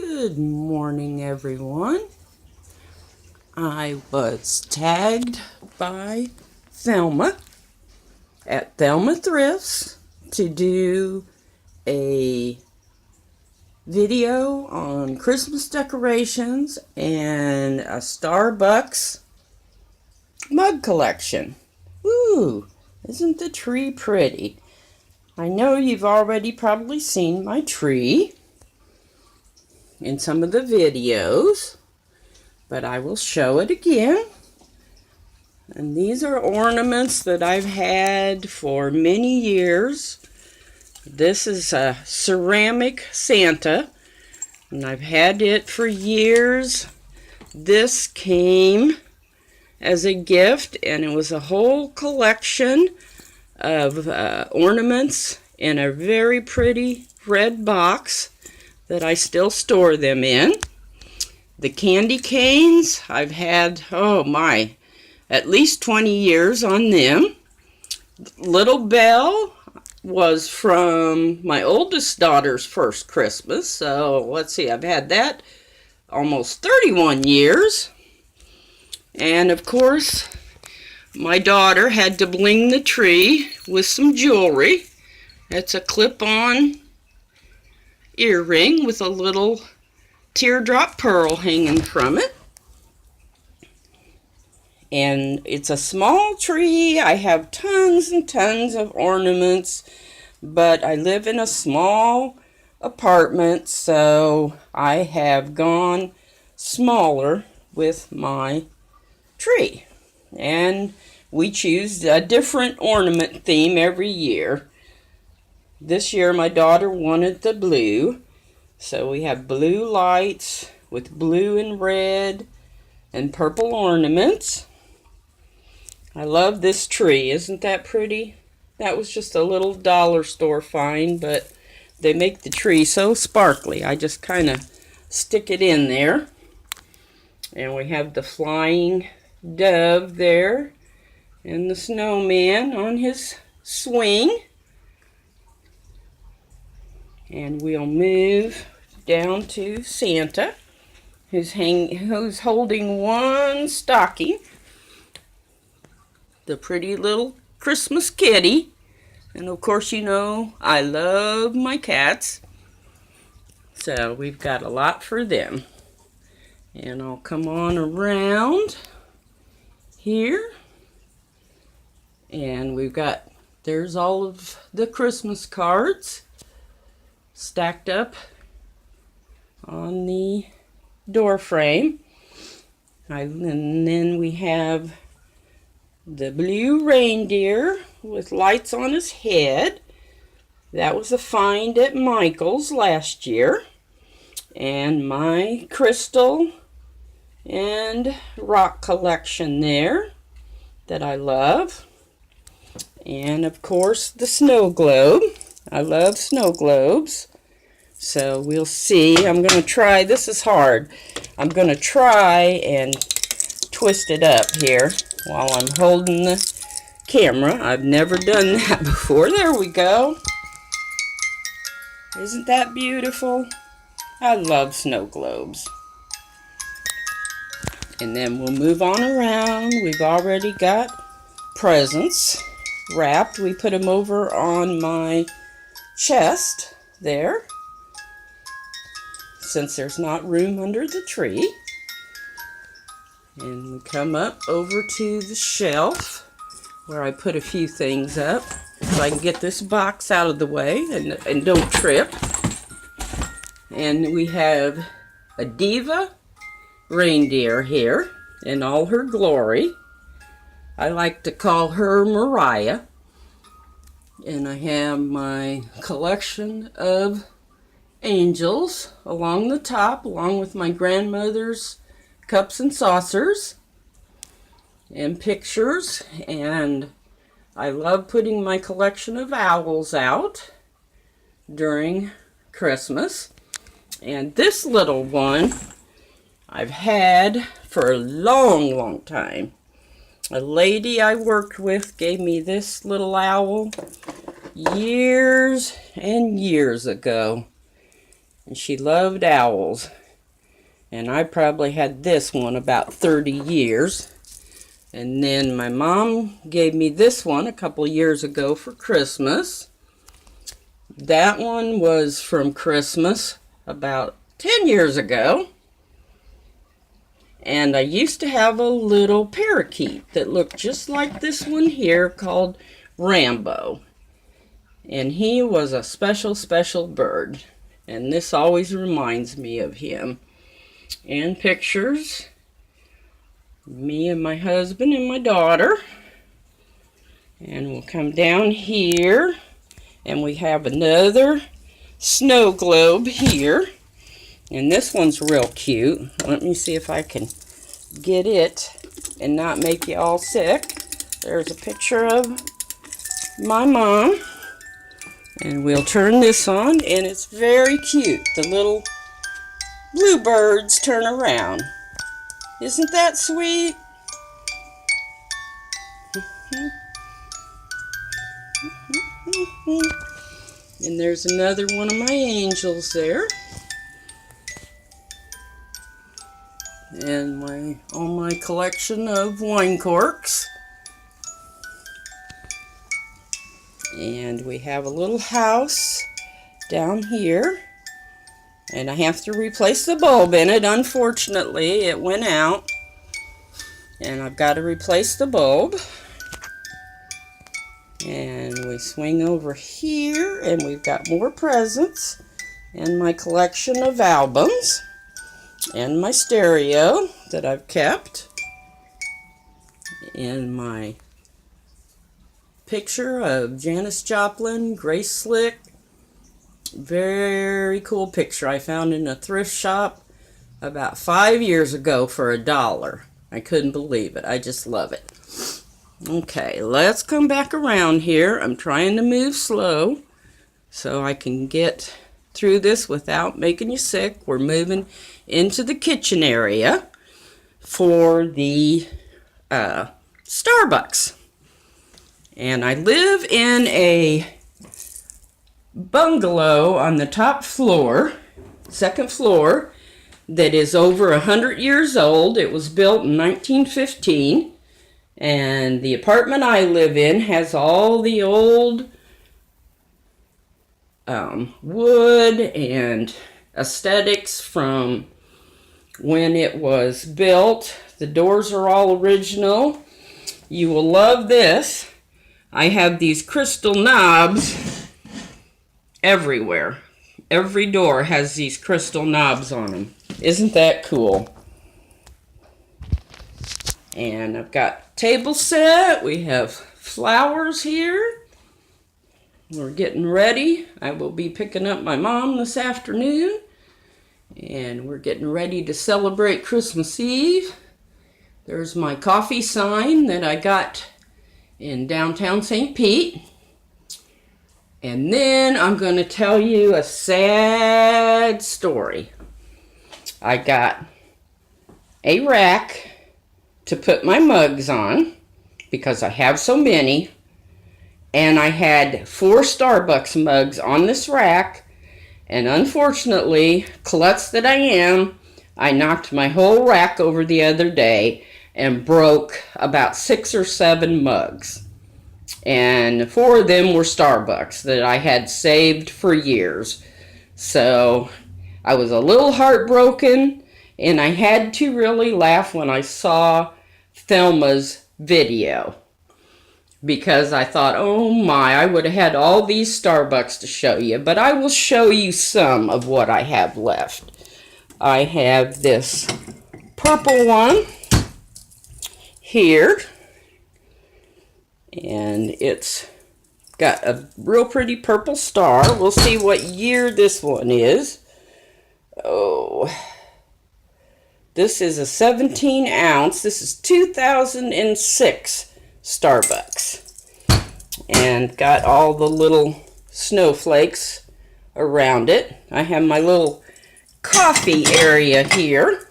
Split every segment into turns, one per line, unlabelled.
Good morning, everyone. I was tagged by Thelma at Thelma Thrifts to do a video on Christmas decorations and a Starbucks mug collection. Ooh, isn't the tree pretty? I know you've already probably seen my tree in some of the videos, but I will show it again. And these are ornaments that I've had for many years. This is a ceramic Santa, and I've had it for years. This came as a gift, and it was a whole collection of ornaments in a very pretty red box that I still store them in. The candy canes, I've had, at least 20 years on them. Little Bell was from my oldest daughter's first Christmas. So let's see, I've had that almost 31 years. And of course, my daughter had to bling the tree with some jewelry. It's a clip-on earring with a little teardrop pearl hanging from it. And it's a small tree. I have tons and tons of ornaments, but I live in a small apartment, so I have gone smaller with my tree. And we choose a different ornament theme every year. This year my daughter wanted the blue, so we have blue lights with blue and red and purple ornaments. I love this tree. Isn't that pretty? That was just a little dollar store find, but they make the tree so sparkly. I just kind of stick it in there. And we have the flying dove there and the snowman on his swing. And we'll move down to Santa, who's holding one stocking, the pretty little Christmas kitty. And of course, you know, I love my cats, so we've got a lot for them. And I'll come on around here, and there's all of the Christmas cards stacked up on the door frame. And then we have the blue reindeer with lights on his head. That was a find at Michael's last year. And my crystal and rock collection there that I love. And of course the snow globe. I love snow globes. So we'll see. I'm going to try. This is hard. I'm going to try and twist it up here while I'm holding the camera. I've never done that before. There we go. Isn't that beautiful? I love snow globes. And then we'll move on around. We've already got presents wrapped. We put them over on my chest there, since there's not room under the tree. And we come up over to the shelf where I put a few things up so I can get this box out of the way and don't trip. And we have a diva reindeer here in all her glory. I like to call her Mariah. And I have my collection of angels along the top, along with my grandmother's cups and saucers and pictures. And I love putting my collection of owls out during Christmas. And this little one I've had for a long, long time. A lady I worked with gave me this little owl years and years ago. and she loved owls. And I probably had this one about 30 years. And then my mom gave me this one a couple years ago for Christmas. That one was from Christmas about 10 years ago. And I used to have a little parakeet that looked just like this one here called Rambo. And he was a special, special bird. And this always reminds me of him. And pictures. Me and my husband and my daughter. And we'll come down here. And we have another snow globe here. And this one's real cute. Let me see if I can get it and not make you all sick. There's a picture of my mom. And we'll turn this on, and it's very cute. The little bluebirds turn around. Isn't that sweet? And there's another one of my angels there. And all my collection of wine corks. And we have a little house down here. And I have to replace the bulb in it. Unfortunately, it went out. And I've got to replace the bulb. And we swing over here, and we've got more presents. And my collection of albums. And my stereo that I've kept. And my picture of Janis Joplin, Grace Slick. Very cool picture I found in a thrift shop about 5 years ago for $1. I couldn't believe it. I just love it. Okay, let's come back around here. I'm trying to move slow so I can get through this without making you sick. We're moving into the kitchen area for the Starbucks. And I live in a bungalow on the top floor, second floor, that is over 100 years old. It was built in 1915. And the apartment I live in has all the old wood and aesthetics from when it was built. The doors are all original. You will love this. I have these crystal knobs everywhere. Every door has these crystal knobs on them. Isn't that cool? And I've got table set. We have flowers here. We're getting ready. I will be picking up my mom this afternoon. And we're getting ready to celebrate Christmas Eve. There's my coffee sign that I got in downtown St. Pete. And then I'm going to tell you a sad story. I got a rack to put my mugs on because I have so many. And I had 4 Starbucks mugs on this rack. And unfortunately, klutz that I am, I knocked my whole rack over the other day and broke about 6 or 7 mugs. And 4 of them were Starbucks that I had saved for years. So I was a little heartbroken, and I had to really laugh when I saw Thelma's video. Because I thought, oh my, I would have had all these Starbucks to show you. But I will show you some of what I have left. I have this purple one here. And it's got a real pretty purple star. We'll see what year this one is. Oh, this is a 17 ounce. This is 2006 Starbucks. And got all the little snowflakes around it. I have my little coffee area here.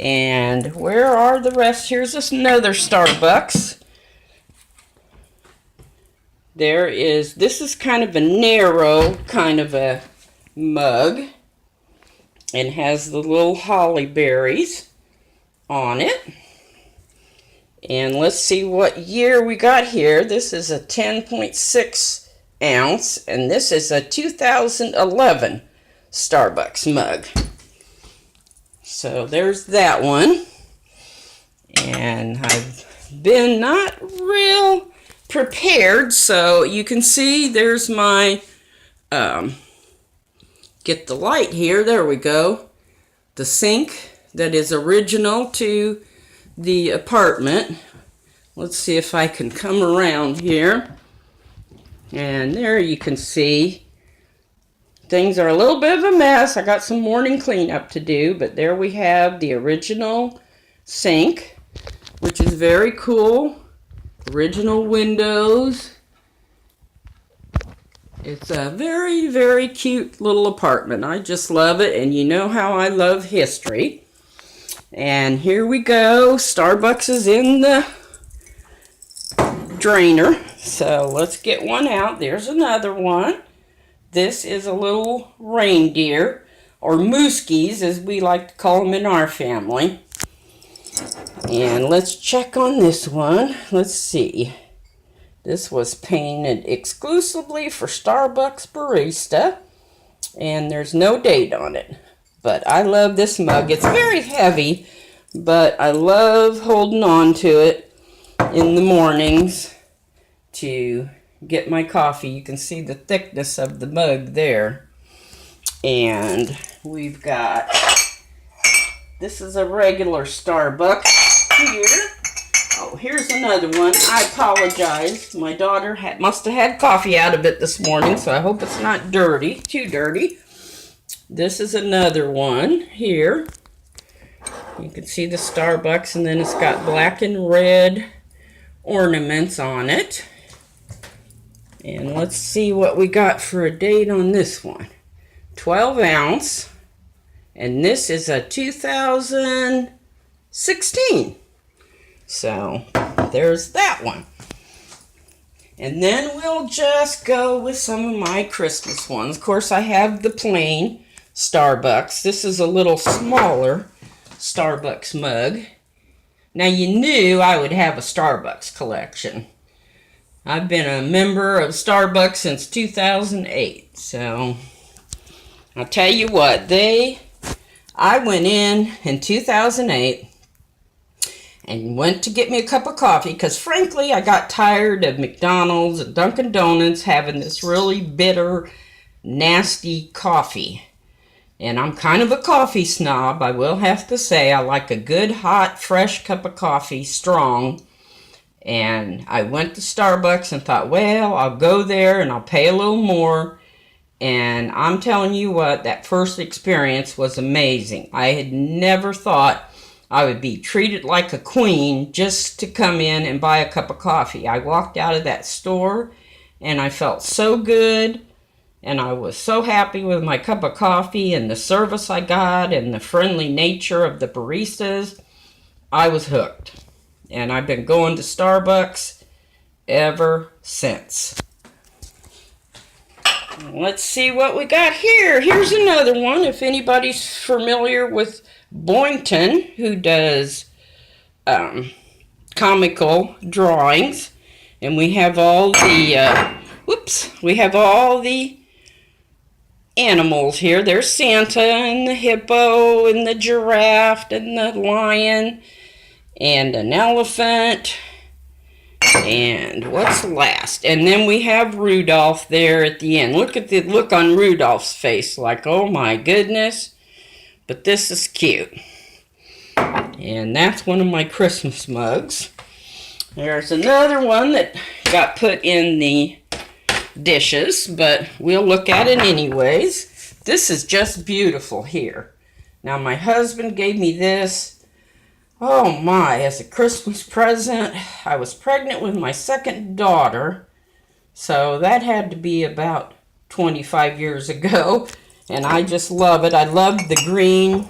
And where are the rest? Here's another Starbucks. This is kind of a narrow kind of a mug. and has the little holly berries on it. And let's see what year we got here. This is a 10.6 ounce, and this is a 2011 Starbucks mug. So there's that one. And I've been not real prepared, so you can see there's my, get the light here, there we go. The sink that is original to the apartment. Let's see if I can come around here. And there you can see things are a little bit of a mess. I got some morning cleanup to do, but there we have the original sink, which is very cool. Original windows. It's a very, very cute little apartment. I just love it, and you know how I love history. And here we go. Starbucks is in the drainer. So let's get one out. There's another one. This is a little reindeer, or mooskies as we like to call them in our family. And let's check on this one. Let's see. This was painted exclusively for Starbucks barista, and there's no date on it. But I love this mug. It's very heavy, but I love holding on to it in the mornings to get my coffee. You can see the thickness of the mug there. And we've got, this is a regular Starbucks here. Oh, here's another one. I apologize. My daughter must have had coffee out of it this morning, so I hope it's not dirty, too dirty. This is another one here. You can see the Starbucks, and then it's got black and red ornaments on it. And let's see what we got for a date on this one. 12 ounce. And this is a 2016. So there's that one. And then we'll just go with some of my Christmas ones. Of course, I have the plain Starbucks. This is a little smaller Starbucks mug. Now, you knew I would have a Starbucks collection. I've been a member of Starbucks since 2008. So I'll tell you what, I went in 2008 and went to get me a cup of coffee because, frankly, I got tired of McDonald's and Dunkin' Donuts having this really bitter, nasty coffee. And I'm kind of a coffee snob, I will have to say. I like a good, hot, fresh cup of coffee, strong. And I went to Starbucks and thought, well, I'll go there and I'll pay a little more. And I'm telling you what, that first experience was amazing. I had never thought I would be treated like a queen just to come in and buy a cup of coffee. I walked out of that store and I felt so good. And I was so happy with my cup of coffee and the service I got and the friendly nature of the baristas. I was hooked. And I've been going to Starbucks ever since. Let's see what we got here. Here's another one. If anybody's familiar with Boynton, who does comical drawings. And we have all the, we have all the animals here. There's Santa and the hippo and the giraffe and the lion and an elephant. And what's last? And then we have Rudolph there at the end. Look at the look on Rudolph's face, like, oh my goodness. But this is cute. And that's one of my Christmas mugs. There's another one that got put in the dishes, but we'll look at it anyways. This is just beautiful here. Now, my husband gave me this, oh my, as a Christmas present. I was pregnant with my second daughter, so that had to be about 25 years ago, and I just love it. I love the green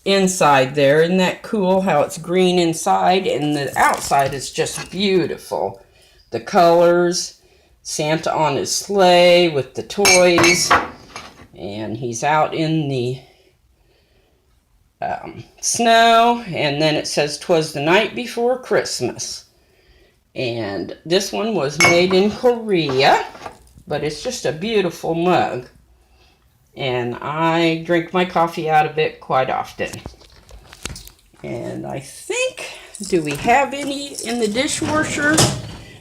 inside there. Isn't that cool how it's green inside, and the outside is just beautiful. The colors, Santa on his sleigh with the toys, and he's out in the snow, and then it says 'twas the night before Christmas. And this one was made in Korea, but it's just a beautiful mug. And I drink my coffee out of it quite often. And I think, do we have any in the dishwasher?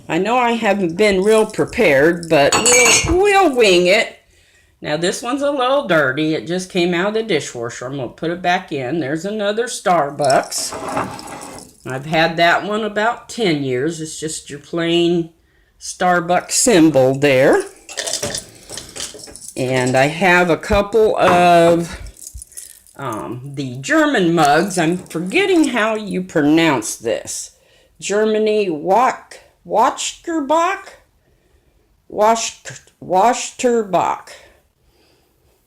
I know I haven't been real prepared, but we'll wing it. Now this one's a little dirty. It just came out of the dishwasher. I'm going to put it back in. There's another Starbucks. I've had that one about 10 years. It's just your plain Starbucks symbol there. And I have a couple of the German mugs. I'm forgetting how you pronounce this. Germany Wachterbach? Wachterbach.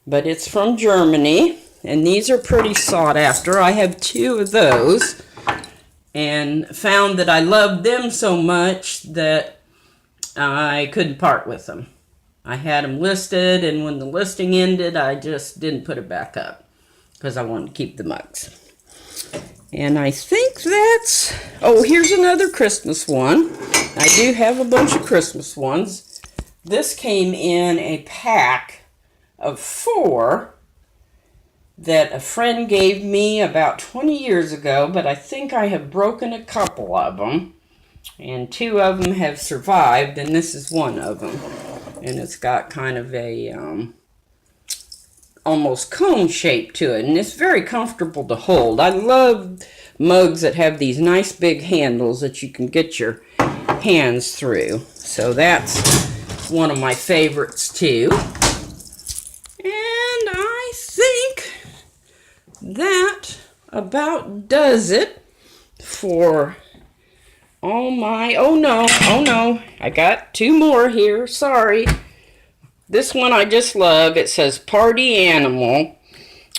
But it's from Germany, and these are pretty sought after. I have 2 of those, and found that I loved them so much that I couldn't part with them. I had them listed, and when the listing ended, I just didn't put it back up because I wanted to keep the mugs. And I think that's... Oh, here's another Christmas one. I do have a bunch of Christmas ones. This came in a pack of 4 that a friend gave me about 20 years ago, but I think I have broken a couple of them, and 2 of them have survived, and this is one of them. And it's got kind of a almost cone shape to it, and it's very comfortable to hold. I love mugs that have these nice big handles that you can get your hands through. So that's one of my favorites too. And I think that about does it for all my... Oh no, I got 2 more here, sorry. This one I just love. It says Party Animal,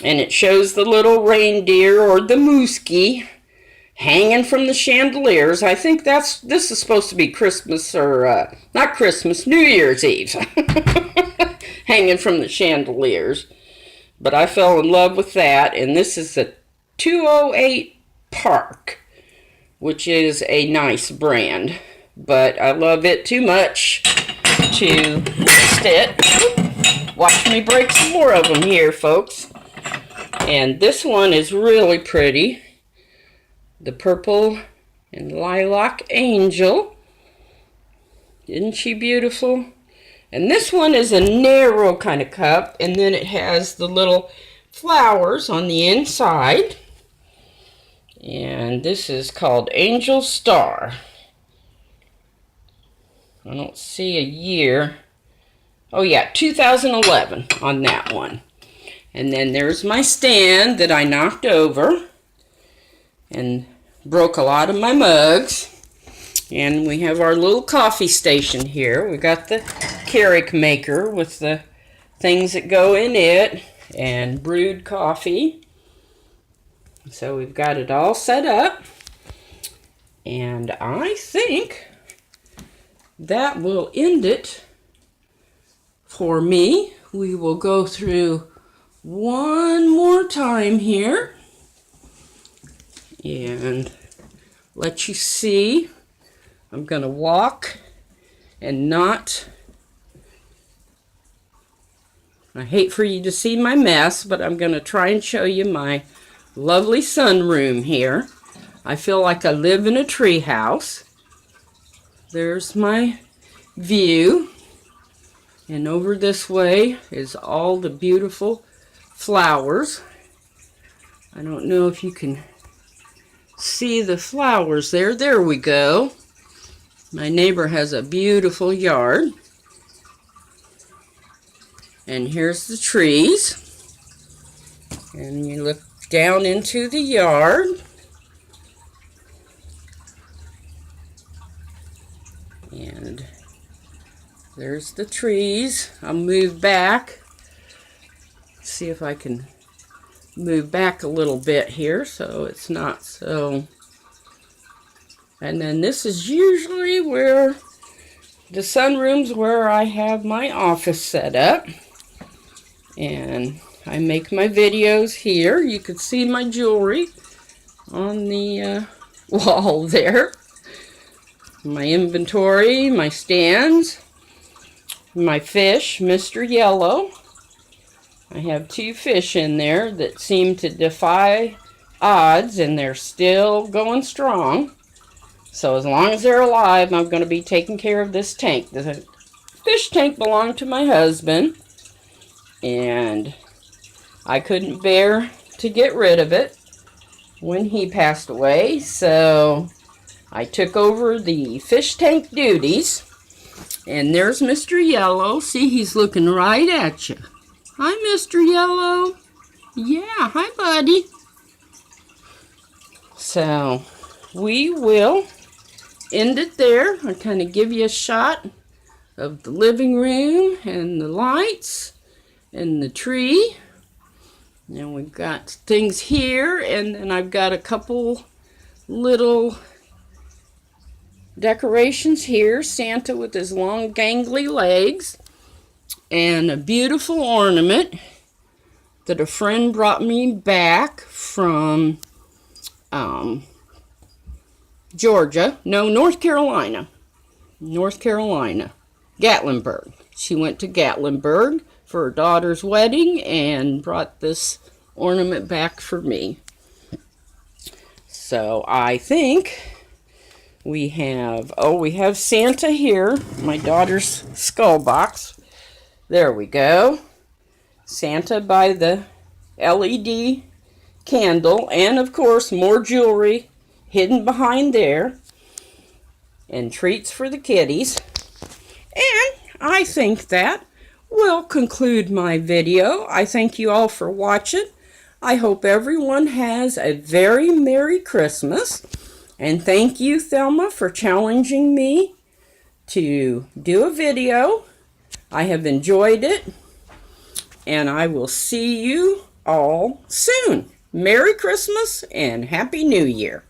and it shows the little reindeer or the mooski hanging from the chandeliers. I think this is supposed to be Christmas, or not Christmas, New Year's Eve. Hanging from the chandeliers. But I fell in love with that, and this is the 208 Park, which is a nice brand. But I love it too much to list it. Watch me break some more of them here, folks. And this one is really pretty. The purple and lilac angel. Isn't she beautiful? And this one is a narrow kind of cup, and then it has the little flowers on the inside. And this is called Angel Star. I don't see a year. Oh yeah, 2011 on that one. And then there's my stand that I knocked over and broke a lot of my mugs. And we have our little coffee station here. We got the Keurig maker with the things that go in it and brewed coffee. So we've got it all set up. And I think that will end it for me. We will go through one more time here and let you see. I'm going to walk and not... I hate for you to see my mess, but I'm going to try and show you my lovely sunroom here. I feel like I live in a tree house. There's my view. And over this way is all the beautiful flowers. I don't know if you can see the flowers there. There we go. My neighbor has a beautiful yard. And here's the trees. And you look down into the yard. And there's the trees. I'll move back. See if I can move back a little bit here so it's not so... And then this is usually where the sunroom's where I have my office set up. And I make my videos here. You can see my jewelry on the wall there. My inventory, my stands, my fish, Mr. Yellow. I have 2 fish in there that seem to defy odds, and they're still going strong. So as long as they're alive, I'm going to be taking care of this tank. The fish tank belonged to my husband, and I couldn't bear to get rid of it when he passed away, so I took over the fish tank duties. And there's Mr. Yellow. See, he's looking right at you. Hi, Mr. Yellow. Yeah, hi, buddy. So we will end it there. I'll kind of give you a shot of the living room and the lights and the tree. And we've got things here, and then I've got a couple little decorations here. Santa with his long gangly legs, and a beautiful ornament that a friend brought me back from Georgia. No, North Carolina. Gatlinburg. She went to Gatlinburg for her daughter's wedding and brought this ornament back for me. So I think we have Santa here, my daughter's skull box. There we go. Santa by the LED candle, and of course more jewelry hidden behind there, and treats for the kiddies. And I think that will conclude my video. I thank you all for watching. I hope everyone has a very Merry Christmas. And thank you, Thelma, for challenging me to do a video. I have enjoyed it. And I will see you all soon. Merry Christmas and Happy New Year.